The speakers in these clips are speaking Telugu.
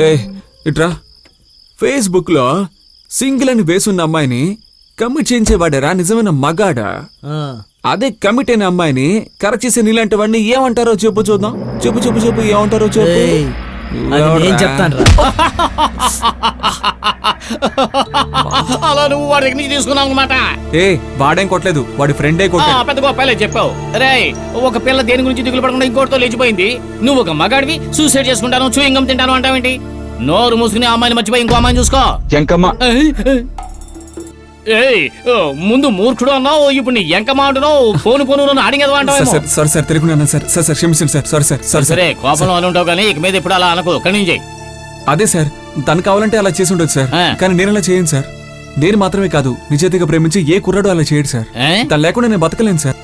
ఏ ఇట్రా, ఫేస్బుక్ లో సింగిల్ అని వేసున్న అమ్మాయిని కమిట్ చేయించేవాడరా నిజమైన మగాడా? అదే కమిట్ అయిన అమ్మాయిని కరెక్ట్ చేసే నీలాంటి వాడిని ఏమంటారో చెప్పు చూద్దాం. చెప్పు చెప్పు చెప్పు ఏమంటారో చెప్పు. అలా నువ్వు వాడి దగ్గర నుంచి తీసుకున్నావు అనమాట. ఏ వాడేం కొట్టలేదు, వాడి ఫ్రెండే కొట్టాడు. పెద్ద గొప్పలే చెప్పావు. రే ఒక పిల్ల దేని గురించి దిగులు పడకుండా ఇంకోటితో లేచిపోయింది. నువ్వు ఒక మగాడివి సూసైడ్ చేసుకుంటాను చూయింగం తింటాను అంటావేంటి? నోరు మూసుకుని ఆ అమ్మాయిని మర్చిపోయి ఇంకో అమ్మాయిని చూసుకో. ఏయ్ ముందు మూర్ఖుడు అన్నావు, ఇప్పుడు నీ ఎంకమా అంటున్నావు. ఫోన్ అడిగేది అంటావు. సార్ సార్ తెలుగున్నాను సార్. సార్ సార్ క్షమించండి సార్. Sorry sir. సార్ సరే కోపంలో అని ఉంటావు కానీ ఇక మీద ఇప్పుడు అలా అనుకో. కనీంజే అదే సార్, తను కావాలంటే అలా చేసి ఉండొచ్చు సార్, కానీ నేను అలా చేయను సార్. నేను మాత్రమే కాదు, నిజాయితీగా ప్రేమించి ఏ కుర్రాడు అలా చేయడు సార్. తను లేకుండా నేను బతకలేను సార్.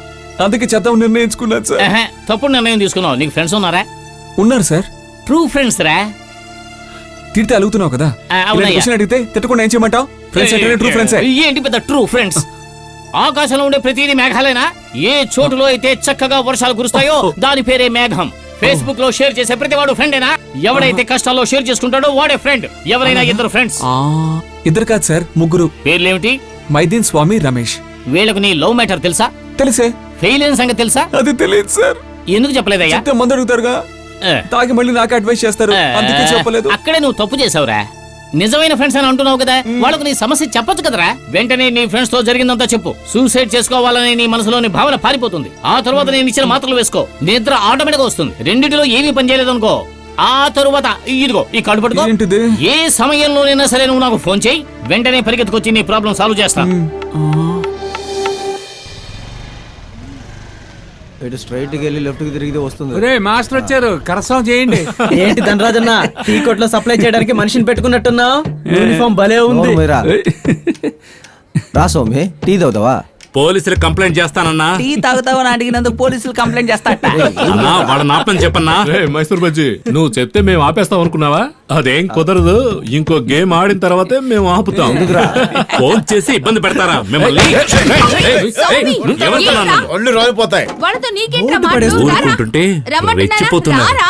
అందుకే చేద్దాం నిర్ణయించుకున్నాను సార్. తప్పుడు నిర్ణయం తీసుకున్నావు. నీకు ఫ్రెండ్స్ ఉన్నారా? ఉన్నారు సార్. ట్రూ ఫ్రెండ్స్ రా. తిడితే అలుగుతున్నావు కదా, అడిగితే తిట్టకుండా ఏం చేయమంటావు? ట్రూ ఫ్రెండ్స్ ఏంటి పెద్ద ట్రూ ఫ్రెండ్స్? ఆకాశంలో ఉండే ప్రతిదీ మేఘాలేనా? ఏ చోటులో అయితే చక్కగా వర్షాలు కురుస్తాయో దాని పేరే మేఘం. ఫేస్బుక్ లో షేర్ చేసే ప్రతివాడు ఫ్రెండేనా? ఎవడైతే కష్టాల్లో షేర్ చేసుకుంటాడో వాడే ఫ్రెండ్. ఎవరైనా ఇద్దరు ఫ్రెండ్స్. ఇద్దరు కాదు సార్, ముగ్గురు. పేర్లేమిటి? మైదీన్, స్వామి, రమేష్. వీళ్ళకు నీ లవ్ మ్యాటర్ తెలుసా? తెలుసే. ఫెయిల్ అయిన సంగతి తెలుసా? అది తెలియదు సార్. ఎందుకు చెప్పలేదయ్యా? మంది అడుగుతారుగా, తాగి మళ్ళీ నాకు అడ్వైస్ చేస్తారు, అందుకే చెప్పలేదు. అక్కడే నువ్వు తప్పు చేసావురా. నిజమైన ఫ్రెండ్స్ అని అంటున్నావు కదా, వాళ్ళకు నీ సమస్య చెప్పొచ్చు కదరా. వెంటనే నీ ఫ్రెండ్స్ తో జరిగిందంతా చెప్పు. సూసైడ్ చేసుకోవాలని నీ మనసులోని భావన పారిపోతుంది. ఆ తరువాత నేను ఇచ్చిన మాత్రలు వేసుకో, నిద్ర ఆటోమేటిక్ గా వస్తుంది. రెండింటిలో ఏమీ పని చేయలేదు అనుకో, ఆ తరువాత ఇదిగో ఈ కార్డు పట్టుకో. ఏ సమయంలోనైనా సరే నువ్వు నాకు ఫోన్ చేయి, వెంటనే పరిగెత్తుకొచ్చి నీ ప్రాబ్లం సాల్వ్ చేస్తాను. స్ట్రైట్ కి వెళ్ళి లెఫ్ట్ కి తిరిగితే వస్తుంది. రే మాస్టర్ వచ్చారు, కరసం చేయండి. ఏంటి ధనరాజన్న, టీ కొట్లో సప్లై చేయడానికి మనిషిని పెట్టుకున్నట్టున్నావు? యూనిఫామ్ భలే ఉంది. రా సౌమ్య, టీ తాగుతావా? పోలీసులు కంప్లైంట్ చేస్తానన్నా. టీ తాగుతావని అడిగినందుకు పోలీసులు కంప్లైంట్ చేస్తాట. వాళ్ళ నాపని చెప్పన్నా. మైసూర్ బజ్జీ, నువ్వు చెప్తే మేము ఆపేస్తాం అనుకున్నావా? అదేం కుదరదు. ఇంకో గేమ్ ఆడిన తర్వాతే మేము ఆపుతాం. ఫోన్ చేసి ఇబ్బంది పెడతారా మిమ్మల్ని? ఒళ్ళు రాలిపోతాయి. ఊరుకుంటుంటే రెచ్చిపోతున్నారు.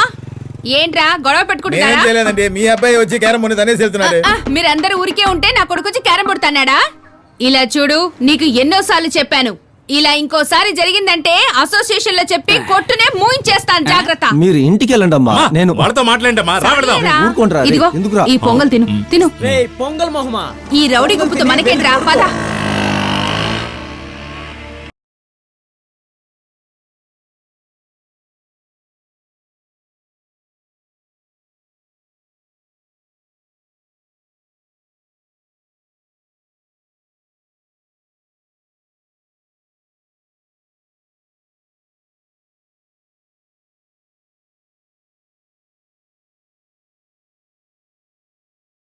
ఏంట్రా గొడవ పెట్టుకుంటున్నారా? లేదండి, మీ అబ్బాయి వచ్చి క్యారం బోర్డు తనేసి వెళ్తున్నాడు. మీరందరూ ఊరికే ఉంటే నా కొడుకు వచ్చి క్యారం బోర్డు తన్నాడా? ఇలా చూడు, నీకు ఎన్నోసార్లు చెప్పాను, ఇలా ఇంకోసారి జరిగిందంటే అసోసియేషన్ లో చెప్పి కొట్టునే మూయించేస్తాను, జాగ్రత్త. మీరు ఇంటికి వెళ్ళండి అమ్మా, నేను వాళ్ళతో మాట్లాడండి. ఇదిగో ఈ పొంగల్ తిను. పొంగల్ మొహమా, ఈ రౌడీ గుంపుతో మనకేంట్రా? పద.